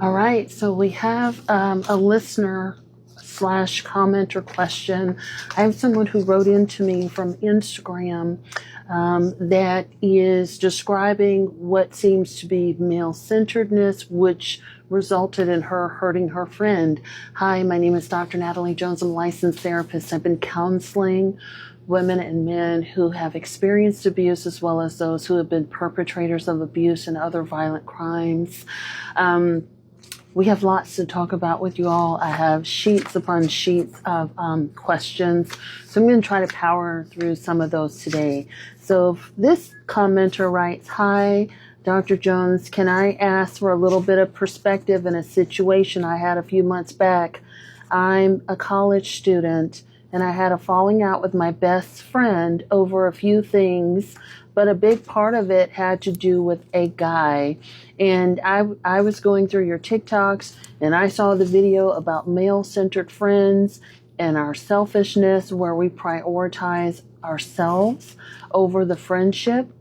All right, so we have a listener slash comment or question. I have someone who wrote into me from Instagram that is describing what seems to be male-centeredness, which resulted in her hurting her friend. Hi, my name is Dr. Natalie Jones. I'm a licensed therapist. I've been counseling women and men who have experienced abuse as well as those who have been perpetrators of abuse and other violent crimes. We have lots to talk about with you all. I have sheets upon sheets of questions. So I'm going to try to power through some of those today. So this commenter writes, "Hi, Dr. Jones, can I ask for a little bit of perspective in a situation I had a few months back? I'm a college student and I had a falling out with my best friend over a few things, but a big part of it had to do with a guy. And I was going through your TikToks and I saw the video about male-centered friends and our selfishness where we prioritize ourselves over the friendship.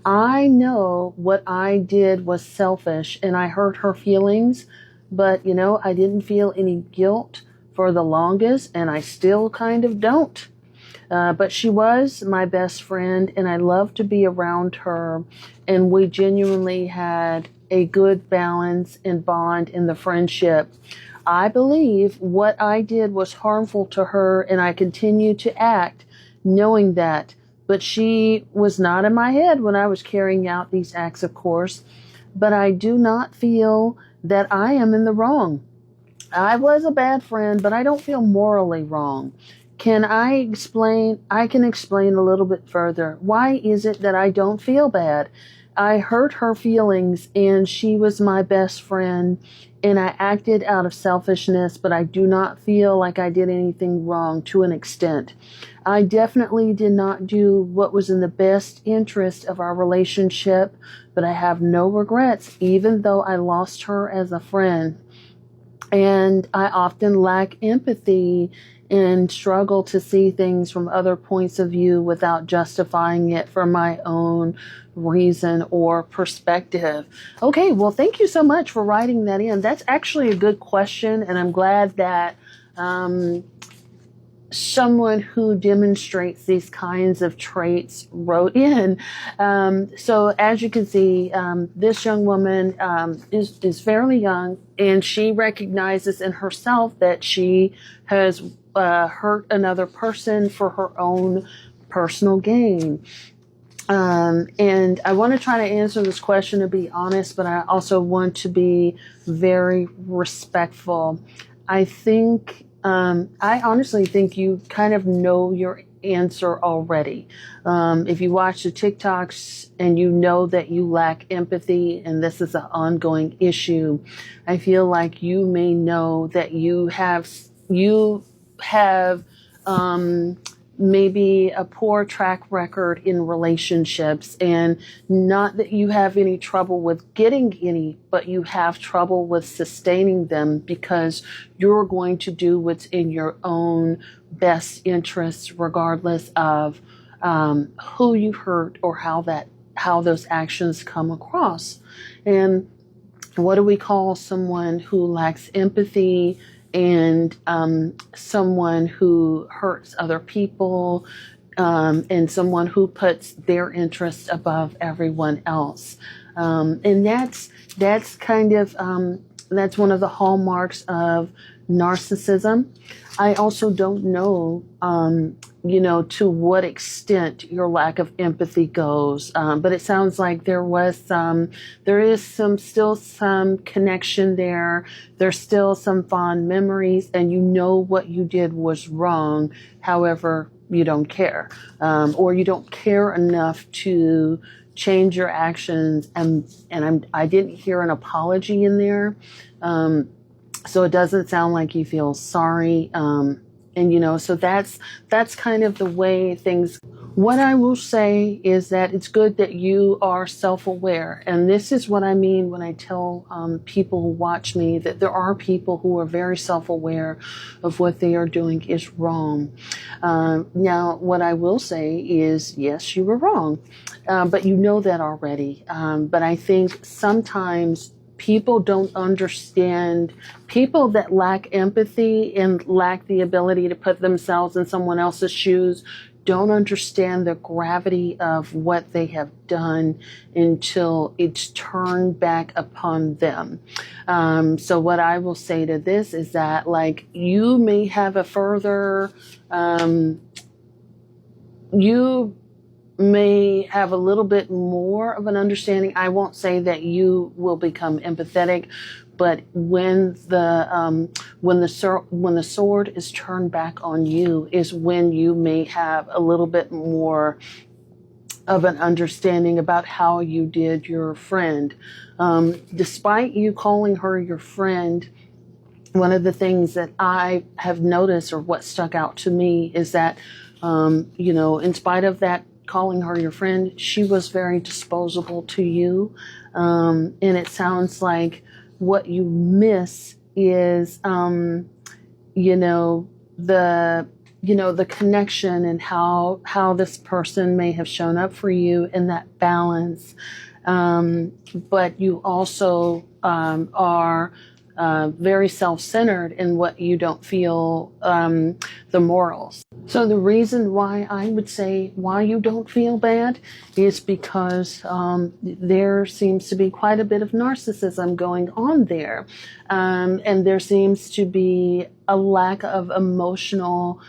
I know what I did was selfish and I hurt her feelings, but I didn't feel any guilt for the longest and I still kind of don't. But she was my best friend and I loved to be around her, and we genuinely had a good balance and bond in the friendship. I believe what I did was harmful to her and I continue to act knowing that. But she was not in my head when I was carrying out these acts, of course. But I do not feel that I am in the wrong. I was a bad friend, but I don't feel morally wrong. Can I explain? I can explain a little bit further. Why is it that I don't feel bad? I hurt her feelings and she was my best friend and I acted out of selfishness, but I do not feel like I did anything wrong to an extent. I definitely did not do what was in the best interest of our relationship, but I have no regrets, even though I lost her as a friend. And I often lack empathy and struggle to see things from other points of view without justifying it for my own reason or perspective." Okay, well, thank you so much for writing that in. That's actually a good question, and I'm glad that someone who demonstrates these kinds of traits wrote in. So as you can see, this young woman is fairly young, and she recognizes in herself that she has hurt another person for her own personal gain. And I want to try to answer this question to be honest, but I also want to be very respectful. I honestly think you kind of know your answer already. If you watch the TikToks and you know that you lack empathy and this is an ongoing issue, I feel like you may know that you have maybe a poor track record in relationships, and not that you have any trouble with getting any, but you have trouble with sustaining them because you're going to do what's in your own best interests, regardless of who you hurt or how those actions come across. And what do we call someone who lacks empathy and someone who hurts other people, and someone who puts their interests above everyone else? And that's kind of that's one of the hallmarks of narcissism. I also don't know, to what extent your lack of empathy goes. But it sounds like there is still some connection there. There's still some fond memories, and you know what you did was wrong. However, you don't care, or you don't care enough to change your actions. And I didn't hear an apology in there. So it doesn't sound like you feel sorry. So that's kind of the way things. What I will say is that it's good that you are self-aware. And this is what I mean when I tell people who watch me that there are people who are very self-aware of what they are doing is wrong. Now, what I will say is, yes, you were wrong, but you know that already. But I think sometimes people don't understand, people that lack empathy and lack the ability to put themselves in someone else's shoes don't understand the gravity of what they have done until it's turned back upon them. So what I will say to this is that, like, you may have a further, you may have a little bit more of an understanding. I won't say that you will become empathetic, but when the sword is turned back on you is when you may have a little bit more of an understanding about how you did your friend. Despite you calling her your friend, one of the things that I have noticed, or what stuck out to me, is that, in spite of that, calling her your friend, she was very disposable to you. And it sounds like what you miss is, the connection and how this person may have shown up for you in that balance. But you also are very self-centered in what you don't feel, the morals. So the reason why I would say why you don't feel bad is because there seems to be quite a bit of narcissism going on there. And there seems to be a lack of emotional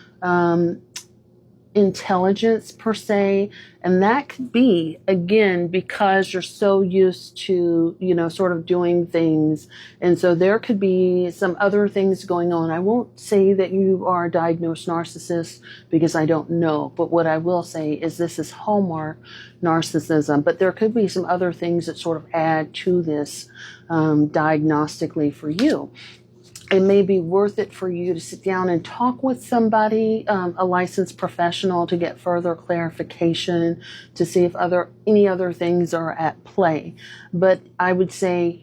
intelligence per se, and that could be, again, because you're so used to sort of doing things, and so there could be some other things going on. I won't say that you are a diagnosed narcissist because I don't know, but what I will say is this is hallmark narcissism, but there could be some other things that sort of add to this diagnostically for you. It may be worth it for you to sit down and talk with somebody, a licensed professional, to get further clarification, to see if any other things are at play. But I would say,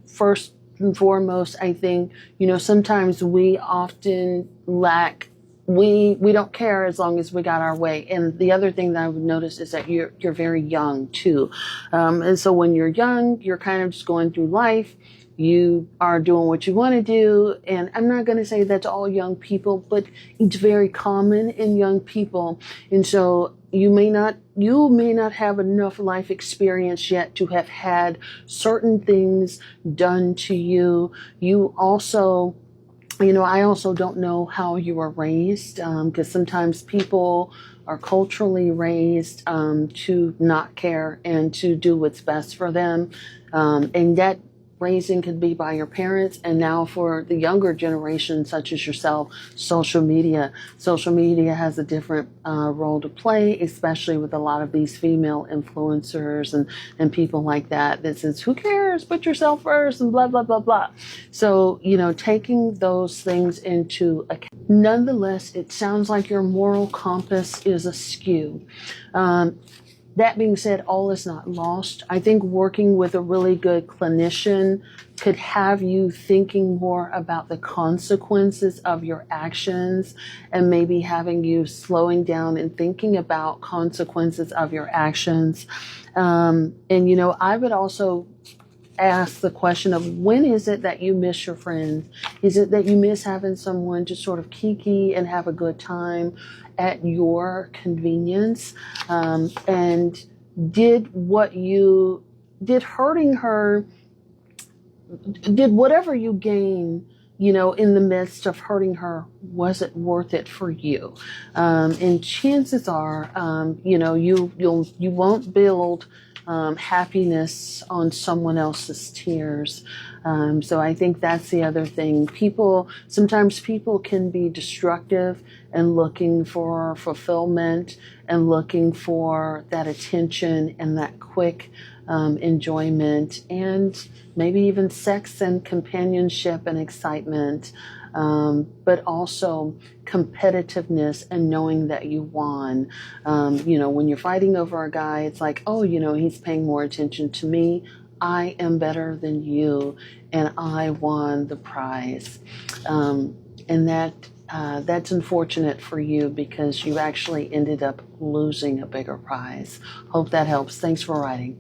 first and foremost, I think, sometimes we often lack, we don't care as long as we got our way. And the other thing that I would notice is that you're very young too. And so when you're young, you're kind of just going through life. You are doing what you want to do. And I'm not going to say that's all young people, but it's very common in young people. And so you may not have enough life experience yet to have had certain things done to you. You also, I also don't know how you were raised, because sometimes people are culturally raised to not care and to do what's best for them. And that raising could be by your parents, and now for the younger generation, such as yourself, social media. Social media has a different role to play, especially with a lot of these female influencers and people like that says, who cares? Put yourself first and blah, blah, blah, blah. So, taking those things into account. Nonetheless, it sounds like your moral compass is askew. That being said, all is not lost. I think working with a really good clinician could have you thinking more about the consequences of your actions, and maybe having you slowing down and thinking about consequences of your actions. And I would also ask the question of, when is it that you miss your friends? Is it that you miss having someone to sort of kiki and have a good time at your convenience? And did hurting her, did whatever you gain, in the midst of hurting her, was it worth it for you? And chances are, you won't build happiness on someone else's tears. So I think that's the other thing. Sometimes people can be destructive and looking for fulfillment and looking for that attention and that quick enjoyment, and maybe even sex and companionship and excitement, but also competitiveness and knowing that you won. When you're fighting over a guy, it's like, oh, he's paying more attention to me. I am better than you, and I won the prize. And that's unfortunate for you, because you actually ended up losing a bigger prize. Hope that helps. Thanks for writing.